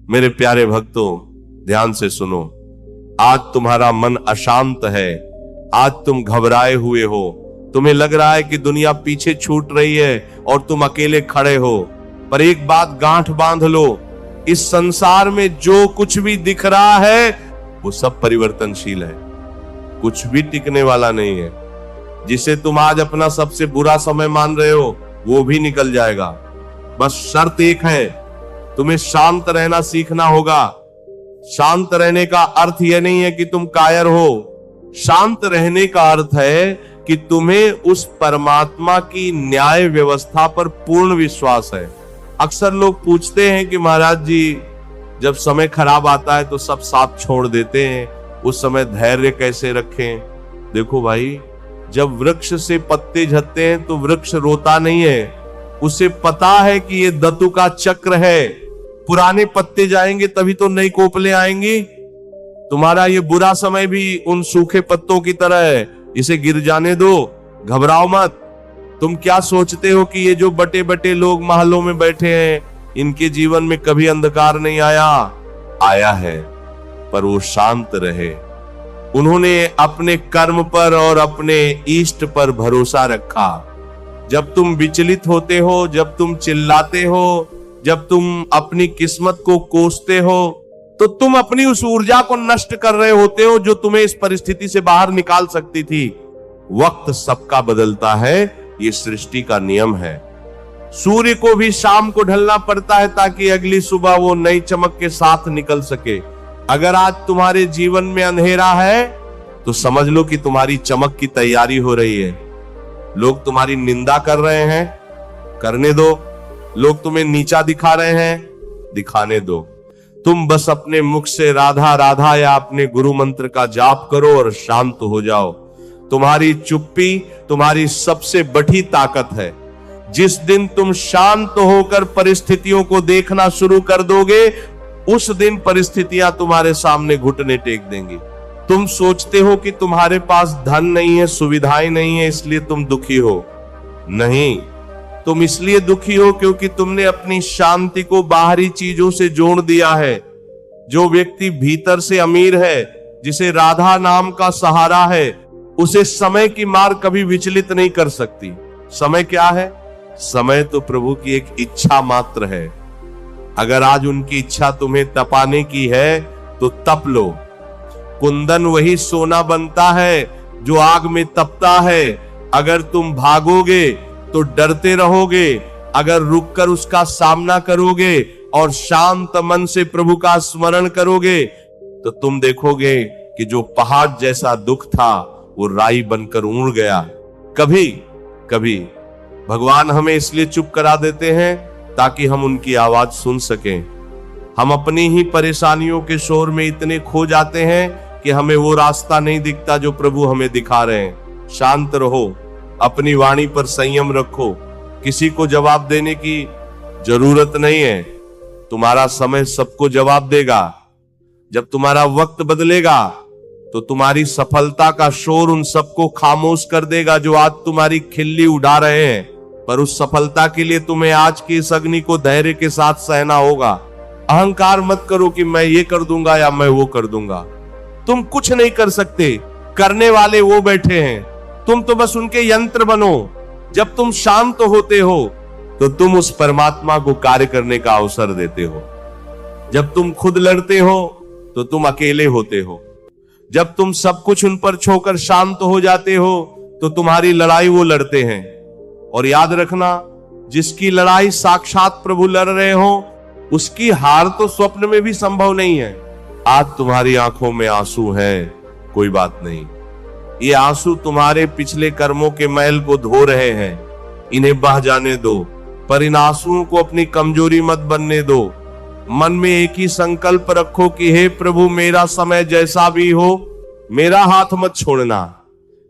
मेरे प्यारे भक्तों, ध्यान से सुनो। आज तुम्हारा मन अशांत है, आज तुम घबराए हुए हो, तुम्हें लग रहा है कि दुनिया पीछे छूट रही है और तुम अकेले खड़े हो। पर एक बात गांठ बांध लो, इस संसार में जो कुछ भी दिख रहा है वो सब परिवर्तनशील है, कुछ भी टिकने वाला नहीं है। जिसे तुम आज अपना सबसे बुरा समय मान रहे हो वो भी निकल जाएगा। बस शर्त एक है, तुम्हें शांत रहना सीखना होगा। शांत रहने का अर्थ यह नहीं है कि तुम कायर हो, शांत रहने का अर्थ है कि तुम्हें उस परमात्मा की न्याय व्यवस्था पर पूर्ण विश्वास है। अक्सर लोग पूछते हैं कि महाराज जी, जब समय खराब आता है तो सब साथ छोड़ देते हैं, उस समय धैर्य कैसे रखें? देखो भाई, जब वृक्ष से पत्ते झड़ते हैं तो वृक्ष रोता नहीं है, उसे पता है कि ये दत्तु का चक्र है, पुराने पत्ते जाएंगे तभी तो नई कोपले आएंगी। तुम्हारा ये बुरा समय भी उन सूखे पत्तों की तरह है, इसे गिर जाने दो, घबराओ मत। तुम क्या सोचते हो कि ये जो बटे बटे लोग महलों में बैठे हैं, इनके जीवन में कभी अंधकार नहीं आया? आया है, पर वो शांत रहे। उन्होंने अपने कर्म पर और अपने इष्ट पर भरोसा रखा। जब तुम विचलित होते हो, जब तुम चिल्लाते हो, जब तुम अपनी किस्मत को कोसते हो, तो तुम अपनी उस ऊर्जा को नष्ट कर रहे होते हो जो तुम्हें इस परिस्थिति से बाहर निकाल सकती थी। वक्त सबका बदलता है, ये सृष्टि का नियम है। सूर्य को भी शाम को ढलना पड़ता है ताकि अगली सुबह वो नई चमक के साथ निकल सके। अगर आज तुम्हारे जीवन में अंधेरा है तो समझ लो कि तुम्हारी चमक की तैयारी हो रही है। लोग तुम्हारी निंदा कर रहे हैं, करने दो। लोग तुम्हें नीचा दिखा रहे हैं, दिखाने दो। तुम बस अपने मुख से राधा राधा या अपने गुरु मंत्र का जाप करो और शांत हो जाओ। तुम्हारी चुप्पी तुम्हारी सबसे बड़ी ताकत है। जिस दिन तुम शांत होकर परिस्थितियों को देखना शुरू कर दोगे, उस दिन परिस्थितियां तुम्हारे सामने घुटने टेक देंगी। तुम सोचते हो कि तुम्हारे पास धन नहीं है, सुविधाएं नहीं है, इसलिए तुम दुखी हो। नहीं, तुम इसलिए दुखी हो क्योंकि तुमने अपनी शांति को बाहरी चीजों से जोड़ दिया है। जो व्यक्ति भीतर से अमीर है, जिसे राधा नाम का सहारा है, उसे समय की मार कभी विचलित नहीं कर सकती। समय क्या है? समय तो प्रभु की एक इच्छा मात्र है। अगर आज उनकी इच्छा तुम्हें तपाने की है तो तप लो। कुंदन वही सोना बनता है जो आग में तपता है। अगर तुम भागोगे तो डरते रहोगे, अगर रुककर उसका सामना करोगे और शांत मन से प्रभु का स्मरण करोगे तो तुम देखोगे कि जो पहाड़ जैसा दुख था वो राई बनकर उड़ गया। कभी कभी भगवान हमें इसलिए चुप करा देते हैं ताकि हम उनकी आवाज सुन सकें। हम अपनी ही परेशानियों के शोर में इतने खो जाते हैं कि हमें वो रास्ता नहीं दिखता जो प्रभु हमें दिखा रहे हैं। शांत रहो, अपनी वाणी पर संयम रखो। किसी को जवाब देने की जरूरत नहीं है। तुम्हारा समय सबको जवाब देगा। जब तुम्हारा वक्त बदलेगा तो तुम्हारी सफलता का शोर उन सबको खामोश कर देगा जो आज तुम्हारी खिल्ली उड़ा रहे हैं। पर उस सफलता के लिए तुम्हें आज की इस अग्नि को धैर्य के साथ सहना होगा। अहंकार मत करो कि मैं ये कर दूंगा या मैं वो कर दूंगा। तुम कुछ नहीं कर सकते, करने वाले वो बैठे हैं। तुम तो बस उनके यंत्र बनो। जब तुम शांत होते हो तो तुम उस परमात्मा को कार्य करने का अवसर देते हो। जब तुम खुद लड़ते हो तो तुम अकेले होते हो। जब तुम सब कुछ उन पर छोड़कर शांत हो जाते हो तो तुम्हारी लड़ाई वो लड़ते हैं। और याद रखना, जिसकी लड़ाई साक्षात प्रभु लड़ रहे हो उसकी हार तो स्वप्न में भी संभव नहीं है। आज तुम्हारी आंखों में आंसू हैं, कोई बात नहीं। ये आंसू तुम्हारे पिछले कर्मों के मैल को धो रहे हैं, इन्हें बह जाने दो। पर इन आंसुओं को अपनी कमजोरी मत बनने दो। मन में एक ही संकल्प रखो कि हे प्रभु, मेरा समय जैसा भी हो मेरा हाथ मत छोड़ना।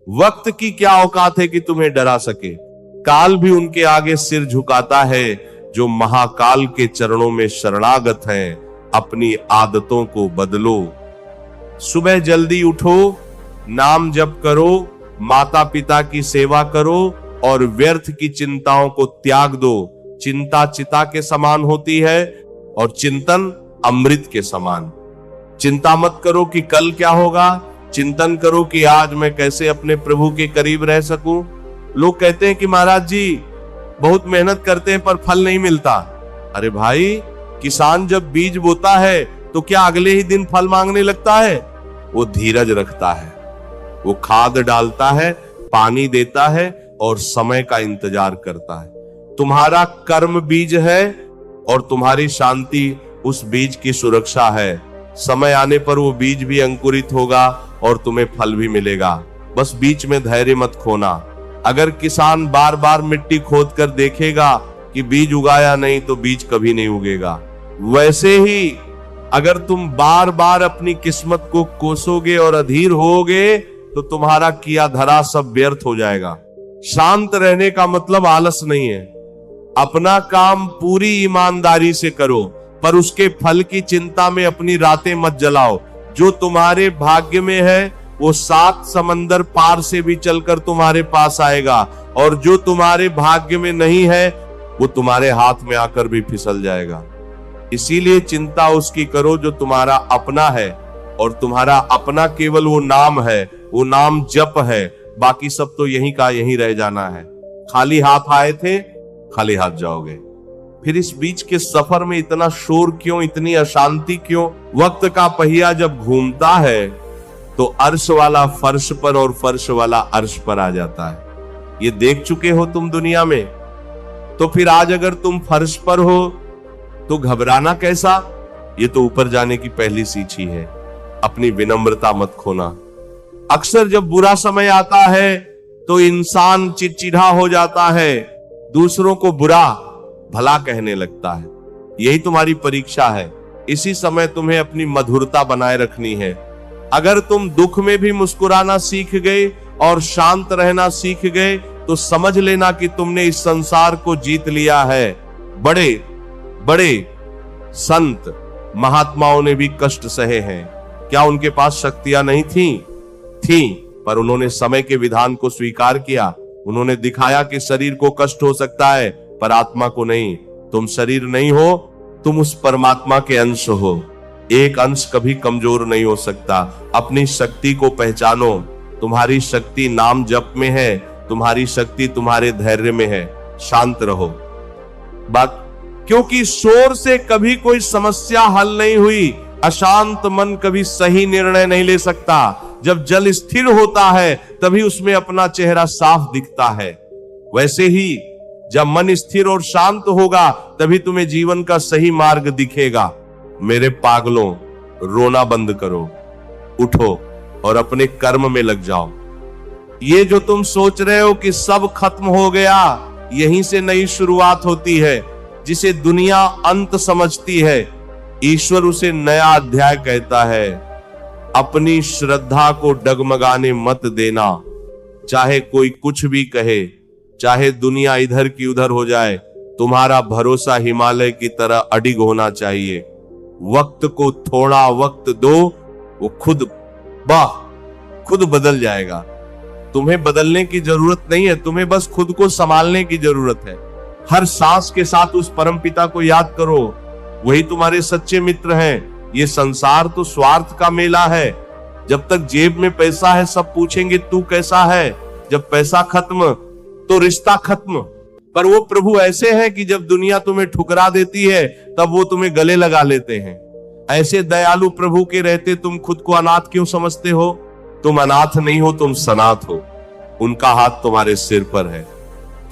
वक्त की क्या औकात है कि तुम्हें डरा सके। काल भी उनके आगे सिर झुकाता है जो महाकाल के चरणों में शरणागत हैं। अपनी आदतों को बदलो। सुबह जल्दी उठो, नाम जप करो, माता पिता की सेवा करो और व्यर्थ की चिंताओं को त्याग दो। चिंता चिता के समान होती है और चिंतन अमृत के समान। चिंता मत करो कि कल क्या होगा, चिंतन करो कि आज मैं कैसे अपने प्रभु के करीब रह सकूं। लोग कहते हैं कि महाराज जी बहुत मेहनत करते हैं पर फल नहीं मिलता। अरे भाई, किसान जब बीज बोता है तो क्या अगले ही दिन फल मांगने लगता है? वो धीरज रखता है, वो खाद डालता है, पानी देता है और समय का इंतजार करता है। तुम्हारा कर्म बीज है और तुम्हारी शांति उस बीज की सुरक्षा है। समय आने पर वो बीज भी अंकुरित होगा और तुम्हें फल भी मिलेगा। बस बीच में धैर्य मत खोना। अगर किसान बार बार मिट्टी खोद कर देखेगा कि बीज उगाया नहीं तो बीज कभी नहीं उगेगा। वैसे ही अगर तुम बार बार अपनी किस्मत को कोसोगे और अधीर होगे तो तुम्हारा किया धरा सब व्यर्थ हो जाएगा। शांत रहने का मतलब आलस नहीं है। अपना काम पूरी ईमानदारी से करो, पर उसके फल की चिंता में अपनी रातें मत जलाओ। जो तुम्हारे भाग्य में है वो 7 समंदर पार से भी चलकर तुम्हारे पास आएगा, और जो तुम्हारे भाग्य में नहीं है वो तुम्हारे हाथ में आकर भी फिसल जाएगा। इसीलिए चिंता उसकी करो जो तुम्हारा अपना है, और तुम्हारा अपना केवल वो नाम है, वो नाम जप है। बाकी सब तो यहीं का यहीं रह जाना है। खाली हाथ आए थे, खाली हाथ जाओगे। फिर इस बीच के सफर में इतना शोर क्यों, इतनी अशांति क्यों? वक्त का पहिया जब घूमता है तो अर्श वाला फर्श पर और फर्श वाला अर्श पर आ जाता है। ये देख चुके हो तुम दुनिया में। तो फिर आज अगर तुम फर्श पर हो तो घबराना कैसा? ये तो ऊपर जाने की पहली सीढ़ी है। अपनी विनम्रता मत खोना। अक्सर जब बुरा समय आता है तो इंसान चिड़चिड़ा हो जाता है, दूसरों को बुरा भला कहने लगता है। यही तुम्हारी परीक्षा है। इसी समय तुम्हें अपनी मधुरता बनाए रखनी है। अगर तुम दुख में भी मुस्कुराना सीख गए और शांत रहना सीख गए तो समझ लेना कि तुमने इस संसार को जीत लिया है। बड़े बड़े संत महात्माओं ने भी कष्ट सहे हैं। क्या उनके पास शक्तियां नहीं थीं, पर उन्होंने समय के विधान को स्वीकार किया। उन्होंने दिखाया कि शरीर को कष्ट हो सकता है पर आत्मा को नहीं। तुम शरीर नहीं हो, तुम उस परमात्मा के अंश हो। एक अंश कभी कमजोर नहीं हो सकता। अपनी शक्ति को पहचानो। तुम्हारी शक्ति नाम जप में है, तुम्हारी शक्ति तुम्हारे धैर्य में है। शांत रहो। क्योंकि शोर से कभी कोई समस्या हल नहीं हुई। अशांत मन कभी सही निर्णय नहीं ले सकता। जब जल स्थिर होता है तभी उसमें अपना चेहरा साफ दिखता है। वैसे ही जब मन स्थिर और शांत होगा तभी तुम्हें जीवन का सही मार्ग दिखेगा। मेरे पागलों, रोना बंद करो, उठो और अपने कर्म में लग जाओ। ये जो तुम सोच रहे हो कि सब खत्म हो गया, यहीं से नई शुरुआत होती है। जिसे दुनिया अंत समझती है, ईश्वर उसे नया अध्याय कहता है। अपनी श्रद्धा को डगमगाने मत देना। चाहे कोई कुछ भी कहे, चाहे दुनिया इधर की उधर हो जाए, तुम्हारा भरोसा हिमालय की तरह अडिग होना चाहिए। वक्त को थोड़ा वक्त दो, वो खुद बदल जाएगा। तुम्हें बदलने की जरूरत नहीं है, तुम्हें बस खुद को संभालने की जरूरत है। हर सांस के साथ उस परमपिता को याद करो, वही तुम्हारे सच्चे मित्र हैं। ये संसार तो स्वार्थ का मेला है। जब तक जेब में पैसा है सब पूछेंगे तू कैसा है, जब पैसा खत्म तो रिश्ता खत्म। पर वो प्रभु ऐसे हैं कि जब दुनिया तुम्हें ठुकरा देती है तब वो तुम्हें गले लगा लेते हैं। ऐसे दयालु प्रभु के रहते तुम खुद को अनाथ क्यों समझते हो? तुम अनाथ नहीं हो, तुम सनाथ हो। उनका हाथ तुम्हारे सिर पर है।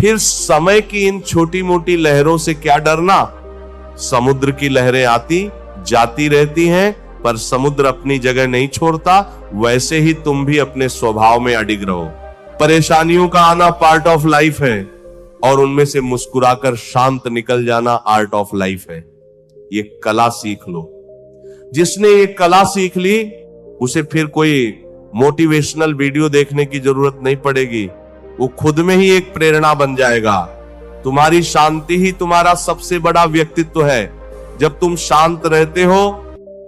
फिर समय की इन छोटी मोटी लहरों से क्या डरना? समुद्र की लहरें आती जाती रहती हैं, पर समुद्र अपनी जगह नहीं छोड़ता। वैसे ही तुम भी अपने स्वभाव में अडिग रहो। परेशानियों का आना पार्ट ऑफ लाइफ है और उनमें से मुस्कुराकर शांत निकल जाना आर्ट ऑफ लाइफ है। ये कला सीख लो। जिसने ये कला सीख ली उसे फिर कोई मोटिवेशनल वीडियो देखने की जरूरत नहीं पड़ेगी। वो खुद में ही एक प्रेरणा बन जाएगा। तुम्हारी शांति ही तुम्हारा सबसे बड़ा व्यक्तित्व है। जब तुम शांत रहते हो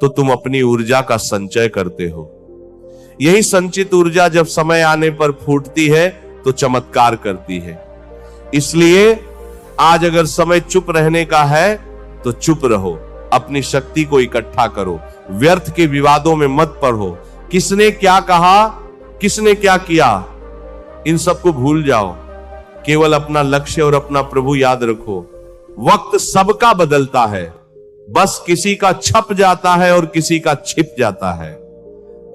तो तुम अपनी ऊर्जा का संचय करते हो। यही संचित ऊर्जा जब समय आने पर फूटती है तो चमत्कार करती है। इसलिए आज अगर समय चुप रहने का है तो चुप रहो। अपनी शक्ति को इकट्ठा करो, व्यर्थ के विवादों में मत पड़ो। किसने क्या कहा, किसने क्या किया, इन सबको भूल जाओ। केवल अपना लक्ष्य और अपना प्रभु याद रखो। वक्त सबका बदलता है, बस किसी का छप जाता है और किसी का छिप जाता है।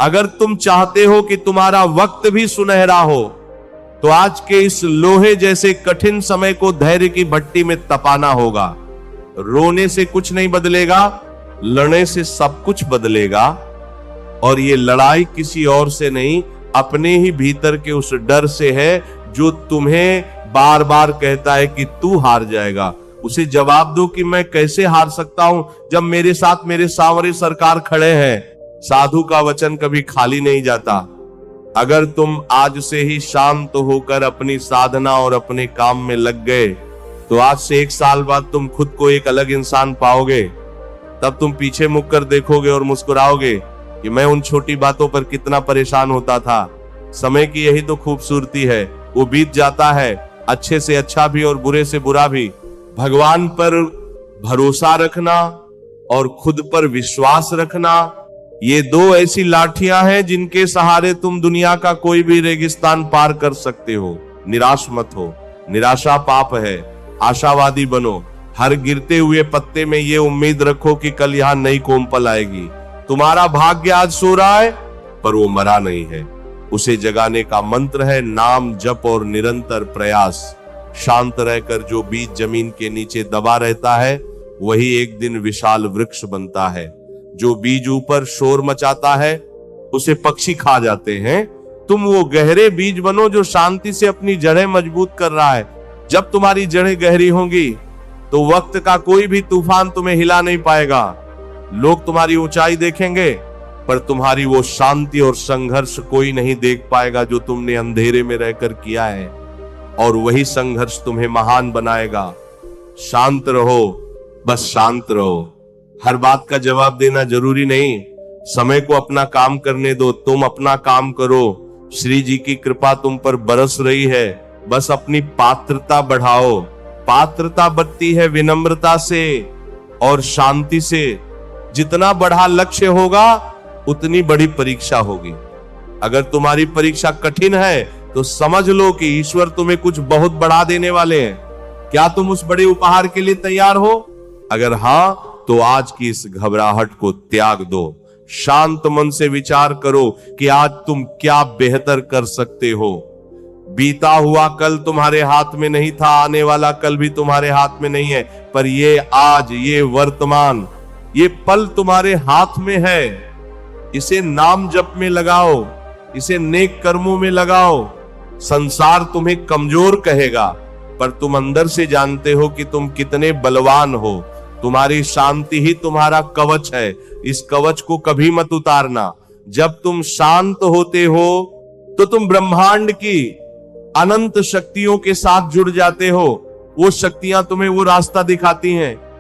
अगर तुम चाहते हो कि तुम्हारा वक्त भी सुनहरा हो, तो आज के इस लोहे जैसे कठिन समय को धैर्य की भट्टी में तपाना होगा। रोने से कुछ नहीं बदलेगा, लड़ने से सब कुछ बदलेगा। और ये लड़ाई किसी और से नहीं, अपने ही भीतर के उस डर से है जो तुम्हें बार बार कहता है कि तू हार जाएगा। उसे जवाब दो कि मैं कैसे हार सकता हूं जब मेरे साथ मेरे सांवरे सरकार खड़े हैं। साधु का वचन कभी खाली नहीं जाता। अगर तुम आज से ही शांत होकर अपनी साधना और अपने काम में लग गए, तो आज से 1 साल बाद तुम खुद को एक अलग इंसान पाओगे। तब तुम पीछे मुड़ कर देखोगे और मुस्कुराओगे कि मैं उन छोटी बातों पर कितना परेशान होता था। समय की यही तो खूबसूरती है, वो बीत जाता है, अच्छे से अच्छा भी और बुरे से बुरा भी। भगवान पर भरोसा रखना और खुद पर विश्वास रखना, ये 2 ऐसी लाठियां हैं जिनके सहारे तुम दुनिया का कोई भी रेगिस्तान पार कर सकते हो। निराश मत हो, निराशा पाप है। आशावादी बनो। हर गिरते हुए पत्ते में ये उम्मीद रखो कि कल यहां नई कोमपल आएगी। तुम्हारा भाग्य आज सो रहा है, पर वो मरा नहीं है। उसे जगाने का मंत्र है नाम जप और निरंतर प्रयास। शांत रहकर जो बीज जमीन के नीचे दबा रहता है, वही एक दिन विशाल वृक्ष बनता है। जो बीज ऊपर शोर मचाता है, उसे पक्षी खा जाते हैं। तुम वो गहरे बीज बनो जो शांति से अपनी जड़ें मजबूत कर रहा है। जब तुम्हारी जड़ें गहरी होंगी, तो वक्त का कोई भी तूफान तुम्हें हिला नहीं पाएगा। लोग तुम्हारी ऊंचाई देखेंगे, पर तुम्हारी वो शांति और संघर्ष कोई नहीं देख पाएगा जो तुमने अंधेरे में रहकर किया है। और वही संघर्ष तुम्हें महान बनाएगा। शांत रहो, बस शांत रहो। हर बात का जवाब देना जरूरी नहीं। समय को अपना काम करने दो, तुम अपना काम करो। श्री जी की कृपा तुम पर बरस रही है, बस अपनी पात्रता बढ़ाओ। पात्रता बढ़ती है विनम्रता से और शांति से। जितना बड़ा लक्ष्य होगा, उतनी बड़ी परीक्षा होगी। अगर तुम्हारी परीक्षा कठिन है, तो समझ लो कि ईश्वर तुम्हें कुछ बहुत बढ़ा देने वाले हैं। क्या तुम उस बड़े उपहार के लिए तैयार हो? अगर हां, तो आज की इस घबराहट को त्याग दो। शांत मन से विचार करो कि आज तुम क्या बेहतर कर सकते हो। बीता हुआ कल तुम्हारे हाथ में नहीं था, आने वाला कल भी तुम्हारे हाथ में नहीं है, पर ये आज, ये वर्तमान, ये पल तुम्हारे हाथ में है। इसे नाम जप में लगाओ, इसे नेक कर्मों में लगाओ। संसार तुम्हें कमजोर कहेगा, पर तुम अंदर से जानते हो कि तुम कितने बलवान हो। तुम्हारी शांति ही तुम्हारा कवच है। इस कवच को कभी मत उतारना। जब तुम शांत होते हो, तो तुम ब्रह्मांड की अनंत शक्तियों के साथ जुड़ जाते हो। वो शक्तियां तुम्हें वो रास्ता दिखाती हैं